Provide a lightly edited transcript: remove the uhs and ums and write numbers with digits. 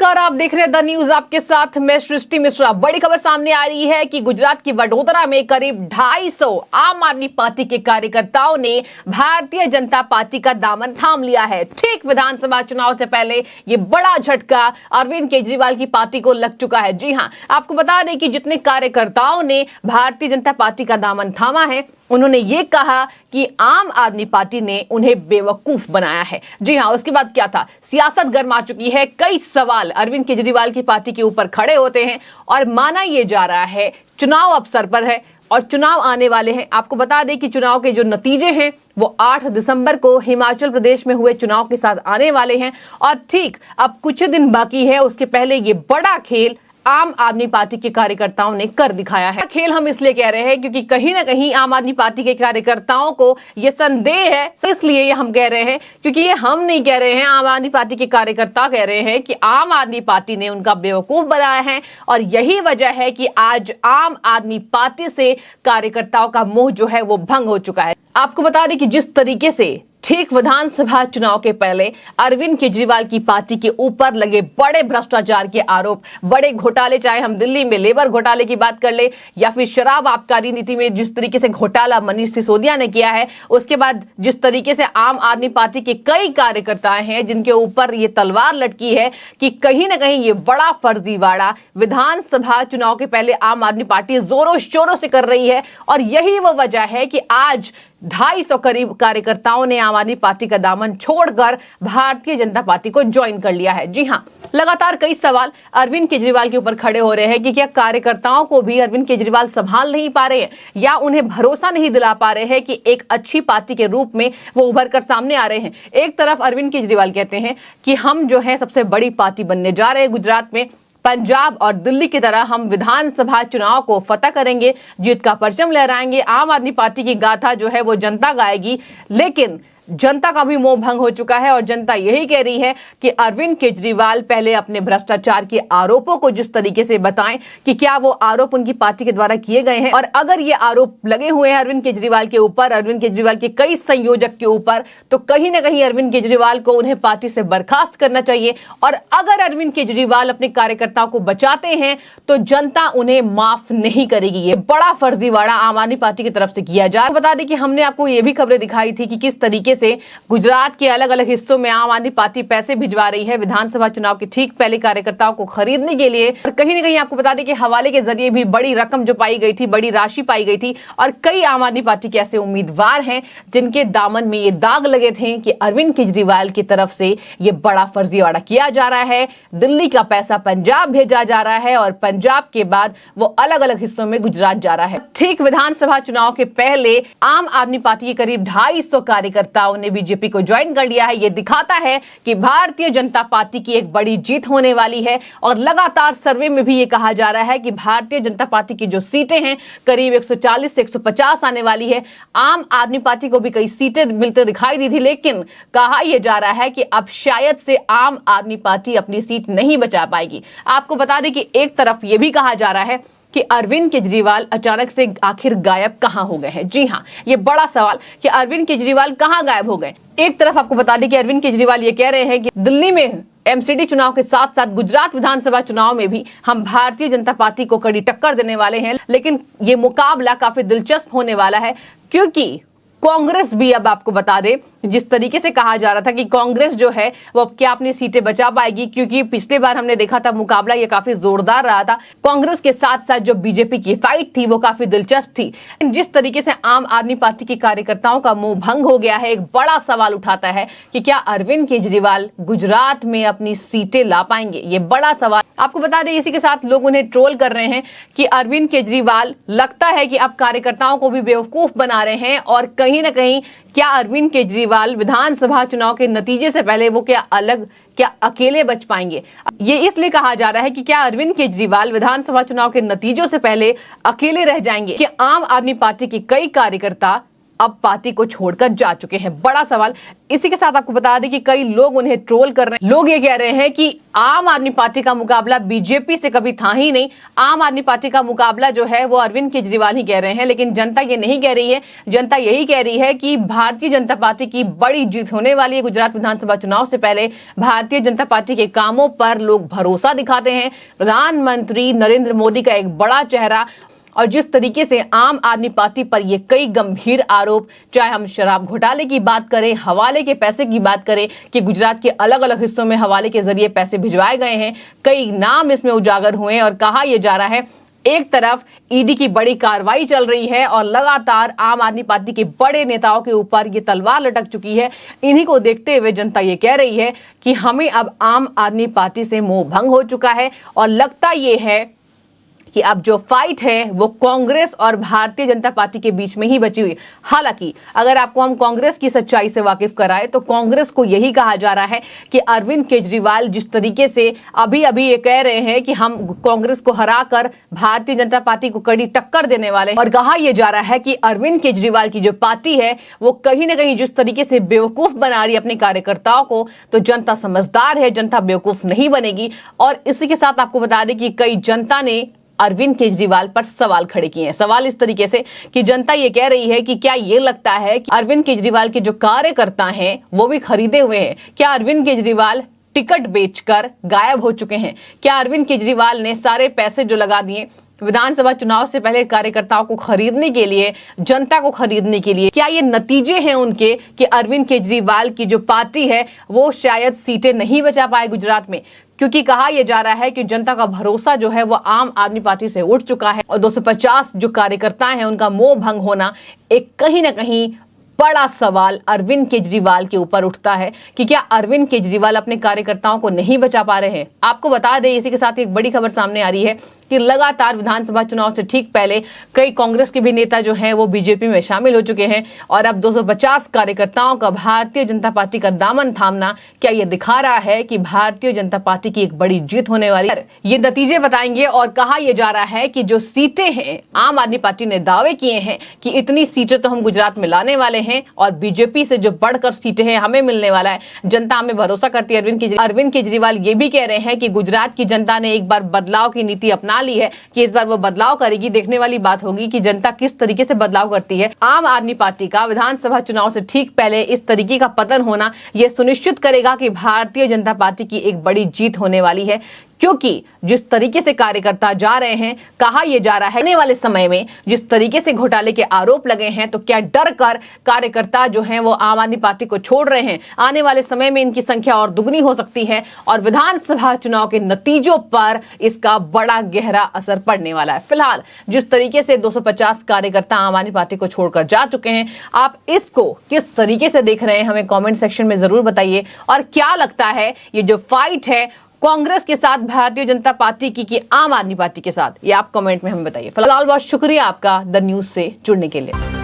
नमस्कार, आप देख रहे हैं द न्यूज। आपके साथ मैं सृष्टि मिश्रा। बड़ी खबर सामने आ रही है कि गुजरात की वडोदरा में करीब 250 आम आदमी पार्टी के कार्यकर्ताओं ने भारतीय जनता पार्टी का दामन थाम लिया है। ठीक विधानसभा चुनाव से पहले ये बड़ा झटका अरविंद केजरीवाल की पार्टी को लग चुका है। जी हां, आपको बता दें कि जितने कार्यकर्ताओं ने भारतीय जनता पार्टी का दामन थामा है, उन्होंने ये कहा कि आम आदमी पार्टी ने उन्हें बेवकूफ बनाया है। जी हां, उसके बाद क्या था, सियासत गर्मा चुकी है। कई सवाल अरविंद केजरीवाल की पार्टी के ऊपर खड़े होते हैं और माना यह जा रहा है चुनाव अवसर पर है और चुनाव आने वाले हैं। आपको बता दें कि चुनाव के जो नतीजे हैं वो 8 दिसंबर को हिमाचल प्रदेश में हुए चुनाव के साथ आने वाले हैं और ठीक अब कुछ दिन बाकी है, उसके पहले ये बड़ा खेल आम आदमी पार्टी के कार्यकर्ताओं ने कर दिखाया है। खेल हम इसलिए कह रहे हैं क्योंकि कहीं ना कहीं आम आदमी पार्टी के कार्यकर्ताओं को ये संदेह है, इसलिए ये हम कह रहे हैं क्योंकि ये हम नहीं कह रहे हैं, आम आदमी पार्टी के कार्यकर्ता कह रहे हैं कि आम आदमी पार्टी ने उनका बेवकूफ बनाया है और यही वजह है कि आज आम आदमी पार्टी से कार्यकर्ताओं का मोह जो है वो भंग हो चुका है। आपको बता दें कि जिस तरीके से ठीक विधानसभा चुनाव के पहले अरविंद केजरीवाल की पार्टी के ऊपर लगे बड़े भ्रष्टाचार के आरोप, बड़े घोटाले, चाहे हम दिल्ली में लेबर घोटाले की बात कर ले या फिर शराब आबकारी नीति में जिस तरीके से घोटाला मनीष सिसोदिया ने किया है, उसके बाद जिस तरीके से आम आदमी पार्टी के कई कार्यकर्ता हैं जिनके ऊपर ये तलवार लटकी है कि कहीं ना कहीं ये बड़ा फर्जीवाड़ा विधानसभा चुनाव के पहले आम आदमी पार्टी जोरों शोरों से कर रही है और यही वो वजह है कि आज 250 करीब कार्यकर्ताओं ने आम आदमी पार्टी का दामन छोड़कर भारतीय जनता पार्टी को ज्वाइन कर लिया है। जी हां, लगातार कई सवाल अरविंद केजरीवाल के ऊपर खड़े हो रहे हैं कि क्या कार्यकर्ताओं को भी अरविंद केजरीवाल संभाल नहीं पा रहे हैं या उन्हें भरोसा नहीं दिला पा रहे हैं कि एक अच्छी पार्टी के रूप में वो उभर कर सामने आ रहे हैं। एक तरफ अरविंद केजरीवाल कहते हैं कि हम जो है सबसे बड़ी पार्टी बनने जा रहे हैं गुजरात में, पंजाब और दिल्ली की तरह हम विधानसभा चुनाव को फतह करेंगे, जीत का परचम लहराएंगे, आम आदमी पार्टी की गाथा जो है वो जनता गाएगी। लेकिन जनता का भी मोह भंग हो चुका है और जनता यही कह रही है कि अरविंद केजरीवाल पहले अपने भ्रष्टाचार के आरोपों को जिस तरीके से बताएं कि क्या वो आरोप उनकी पार्टी के द्वारा किए गए हैं और अगर ये आरोप लगे हुए हैं अरविंद केजरीवाल के ऊपर, अरविंद केजरीवाल के कई संयोजक के ऊपर, तो कहीं ना कहीं अरविंद केजरीवाल को उन्हें पार्टी से बर्खास्त करना चाहिए और अगर अरविंद केजरीवाल अपने कार्यकर्ताओं को बचाते हैं तो जनता उन्हें माफ नहीं करेगी। ये बड़ा फर्जीवाड़ा आम आदमी पार्टी की तरफ से किया जा रहा है। बता दें कि हमने आपको ये भी खबरें दिखाई थी कि किस तरीके से गुजरात के अलग अलग हिस्सों में आम आदमी पार्टी पैसे भिजवा रही है विधानसभा चुनाव के ठीक पहले कार्यकर्ताओं को खरीदने के लिए और कहीं ना कहीं आपको बता दें कि हवाले के जरिए भी बड़ी रकम जो पाई गई थी, बड़ी राशि पाई गई थी और कई आम आदमी पार्टी के ऐसे उम्मीदवार हैं जिनके दामन में ये दाग लगे थे कि अरविंद केजरीवाल की तरफ से ये बड़ा फर्जीवाड़ा किया जा रहा है, दिल्ली का पैसा पंजाब भेजा जा रहा है और पंजाब के बाद वो अलग अलग हिस्सों में गुजरात जा रहा है। ठीक विधानसभा चुनाव के पहले आम आदमी पार्टी के करीब 250 कार्यकर्ताओं ने बीजेपी को ज्वाइन कर लिया है। यह दिखाता है कि भारतीय जनता पार्टी की एक बड़ी जीत होने वाली है और लगातार सर्वे में भी यह कहा जा रहा है कि भारतीय जनता पार्टी की जो सीटें हैं करीब 140 से 150 आने वाली है। आम आदमी पार्टी को भी कई सीटें मिलते दिखाई दी थी, लेकिन कहा यह जा रहा है कि अब शायद से आम आदमी पार्टी अपनी सीट नहीं बचा पाएगी। आपको बता दें कि एक तरफ यह भी कहा जा रहा है कि अरविंद केजरीवाल अचानक से आखिर गायब कहां हो गए हैं। जी हां, ये बड़ा सवाल कि अरविंद केजरीवाल कहां गायब हो गए। एक तरफ आपको बता दें कि अरविंद केजरीवाल ये कह रहे हैं कि दिल्ली में एमसीडी चुनाव के साथ साथ गुजरात विधानसभा चुनाव में भी हम भारतीय जनता पार्टी को कड़ी टक्कर देने वाले हैं, लेकिन ये मुकाबला काफी दिलचस्प होने वाला है क्योंकि कांग्रेस भी, अब आपको बता दें, जिस तरीके से कहा जा रहा था कि कांग्रेस जो है वो अब क्या अपनी सीटें बचा पाएगी, क्योंकि पिछले बार हमने देखा था मुकाबला ये काफी जोरदार रहा था। कांग्रेस के साथ साथ जो बीजेपी की फाइट थी वो काफी दिलचस्प थी। जिस तरीके से आम आदमी पार्टी के कार्यकर्ताओं का मुंह भंग हो गया है, एक बड़ा सवाल उठाता है कि क्या अरविंद केजरीवाल गुजरात में अपनी सीटें ला पाएंगे। ये बड़ा सवाल। आपको बता दें, इसी के साथ लोग उन्हें ट्रोल कर रहे हैं कि अरविंद केजरीवाल लगता है कि अब कार्यकर्ताओं को भी बेवकूफ बना रहे हैं और कहीं ना कहीं क्या अरविंद केजरीवाल विधानसभा चुनाव के नतीजे से पहले वो क्या अकेले बच पाएंगे। ये इसलिए कहा जा रहा है कि क्या अरविंद केजरीवाल विधानसभा चुनाव के नतीजों से पहले अकेले रह जाएंगे कि आम आदमी पार्टी के कई कार्यकर्ता अब पार्टी को छोड़कर जा चुके हैं। बड़ा सवाल। इसी के साथ आपको बता दें कि कई लोग उन्हें ट्रोल कर रहे हैं। लोग ये कह रहे हैं कि आम आदमी पार्टी का मुकाबला बीजेपी से कभी था ही नहीं। आम आदमी पार्टी का मुकाबला जो है वो अरविंद केजरीवाल ही कह रहे हैं, लेकिन जनता ये नहीं कह रही है। जनता यही कह रही है कि भारतीय जनता पार्टी की बड़ी जीत होने वाली है। गुजरात विधानसभा चुनाव से पहले भारतीय जनता पार्टी के कामों पर लोग भरोसा दिखाते हैं। प्रधानमंत्री नरेंद्र मोदी का एक बड़ा चेहरा और जिस तरीके से आम आदमी पार्टी पर ये कई गंभीर आरोप, चाहे हम शराब घोटाले की बात करें, हवाले के पैसे की बात करें कि गुजरात के अलग अलग हिस्सों में हवाले के जरिए पैसे भिजवाए गए हैं, कई नाम इसमें उजागर हुए और कहा यह जा रहा है एक तरफ ईडी की बड़ी कार्रवाई चल रही है और लगातार आम आदमी पार्टी के बड़े नेताओं के ऊपर ये तलवार लटक चुकी है। इन्हीं को देखते हुए जनता ये कह रही है कि हमें अब आम आदमी पार्टी से मोह भंग हो चुका है और लगता ये है कि अब जो फाइट है वो कांग्रेस और भारतीय जनता पार्टी के बीच में ही बची हुई। हालांकि अगर आपको हम कांग्रेस की सच्चाई से वाकिफ कराएं तो कांग्रेस को यही कहा जा रहा है कि अरविंद केजरीवाल जिस तरीके से अभी ये कह रहे हैं कि हम कांग्रेस को हराकर भारतीय जनता पार्टी को कड़ी टक्कर देने वाले हैं, और कहा यह जा रहा है कि अरविंद केजरीवाल की जो पार्टी है वो कहीं ना कहीं जिस तरीके से बेवकूफ बना रही है अपने कार्यकर्ताओं को, तो जनता समझदार है, जनता बेवकूफ नहीं बनेगी। और इसी के साथ आपको बता दें कि कई जनता ने अरविंद केजरीवाल पर सवाल खड़े किए हैं। सवाल इस तरीके से कि जनता ये कह रही है कि क्या ये लगता है कि अरविंद केजरीवाल के जो कार्यकर्ता हैं वो भी खरीदे हुए हैं? क्या अरविंद केजरीवाल टिकट बेचकर गायब हो चुके हैं? क्या अरविंद केजरीवाल ने सारे पैसे जो लगा दिए विधानसभा चुनाव से पहले कार्यकर्ताओं को खरीदने के लिए, जनता को खरीदने के लिए, क्या ये नतीजे हैं उनके कि अरविंद केजरीवाल की जो पार्टी है वो शायद सीटें नहीं बचा पाए गुजरात में? क्योंकि कहा यह जा रहा है कि जनता का भरोसा जो है वो आम आदमी पार्टी से उठ चुका है और 250 जो कार्यकर्ता हैं उनका मोह भंग होना एक कहीं ना कहीं बड़ा सवाल अरविंद केजरीवाल के ऊपर उठता है कि क्या अरविंद केजरीवाल अपने कार्यकर्ताओं को नहीं बचा पा रहे हैं। आपको बता दें, इसी के साथ एक बड़ी खबर सामने आ रही है कि लगातार विधानसभा चुनाव से ठीक पहले कई कांग्रेस के भी नेता जो हैं वो बीजेपी में शामिल हो चुके हैं और अब 250 कार्यकर्ताओं का भारतीय जनता पार्टी का दामन थामना क्या ये दिखा रहा है कि भारतीय जनता पार्टी की एक बड़ी जीत होने वाली है। ये नतीजे बताएंगे और कहा यह जा रहा है कि जो सीटें हैं आम आदमी पार्टी ने दावे किए हैं कि इतनी सीटें तो हम गुजरात में लाने वाले हैं और बीजेपी से जो बढ़कर सीटें हैं हमें मिलने वाला है, जनता हमें भरोसा करती है। अरविंद केजरीवाल ये भी कह रहे हैं कि गुजरात की जनता ने एक बार बदलाव की नीति अपना ली है कि इस बार वो बदलाव करेगी। देखने वाली बात होगी कि जनता किस तरीके से बदलाव करती है। आम आदमी पार्टी का विधानसभा चुनाव से ठीक पहले इस तरीके का पतन होना यह सुनिश्चित करेगा कि भारतीय जनता पार्टी की एक बड़ी जीत होने वाली है, क्योंकि जिस तरीके से कार्यकर्ता जा रहे हैं, कहा यह जा रहा है आने वाले समय में जिस तरीके से घोटाले के आरोप लगे हैं तो क्या डर कर कार्यकर्ता जो हैं वो आम आदमी पार्टी को छोड़ रहे हैं। आने वाले समय में इनकी संख्या और दुगनी हो सकती है और विधानसभा चुनाव के नतीजों पर इसका बड़ा गहरा असर पड़ने वाला है। फिलहाल जिस तरीके से 250 कार्यकर्ता आम आदमी पार्टी को छोड़कर जा चुके हैं, आप इसको किस तरीके से देख रहे हैं हमें कमेंट सेक्शन में जरूर बताइए। और क्या लगता है ये जो फाइट है कांग्रेस के साथ भारतीय जनता पार्टी की आम आदमी पार्टी के साथ, ये आप कमेंट में हमें बताइए। फिलहाल बहुत शुक्रिया आपका द न्यूज से जुड़ने के लिए।